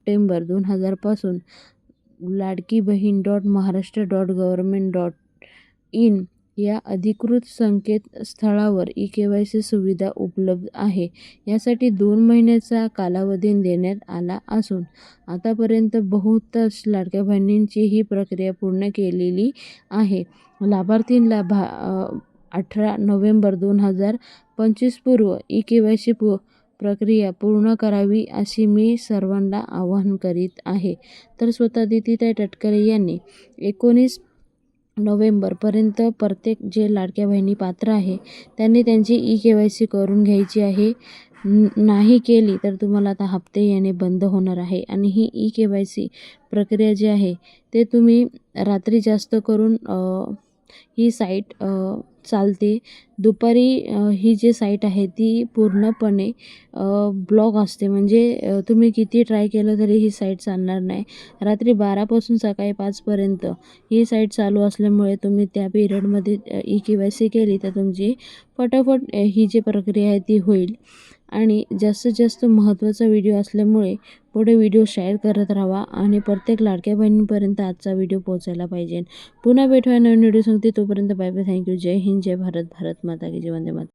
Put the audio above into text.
September 2000 पासून ladkibhin.maharashtra.government.in या अधिकृत संकेतस्थळावर ई-के-वाय-सी सुविधा उपलब्ध आहे. यासाठी 2 महिन्याचा कालावधी देण्यात आला असून आतापर्यंत बहुतांश लाडक्या बहिणींची ही प्रक्रिया पूर्ण केलेली आहे. लाभार्थींना 18 नोव्हेंबर 2025 पूर्व ई-के-वाय-सी प्रक्रिया पूर्ण करावी अशी मी सर्वांना आवाहन करीत आहे. तर स्वतः दितीताई तटकरे यांनी 19 नोव्हेंबरपर्यंत प्रत्येक जे लाडक्या बहिणी पात्र आहे त्यांनी त्यांची ई-के-वाय-सी करून घ्यायची आहे. नाही केली तर तुम्हाला आता हप्ते येणे बंद होणार आहे. आणि ही ई-के-वाय-सी प्रक्रिया जी आहे ते तुम्ही रात्री जास्त करून ही साईट चालते. दुपारी ही जी साईट आहे ती पूर्णपणे ब्लॉक असते, म्हणजे तुम्ही किती ट्राय केलं तरी ही साईट चालणार नाही. रात्री 12 पासून सकाळी 5 पर्यंत ही साईट चालू असल्यामुळे तुम्ही त्या पिरियडमध्ये ई-के-वाय-सी केली तर तुमची फटाफट ही जी प्रक्रिया आहे ती होईल. आणि जास्तीत जास्त महत्त्वाचा व्हिडिओ असल्यामुळे पुढे व्हिडिओ शेअर करत राहा आणि प्रत्येक लाडक्या बहिणींपर्यंत आजचा व्हिडिओ पोहोचायला पाहिजे. पुन्हा भेटूया नवीन व्हिडिओ सांगते. तोपर्यंत बाय बाय. थँक्यू. जय हिंद, जय भारत. भारत माता की जय. वंदे मातरम.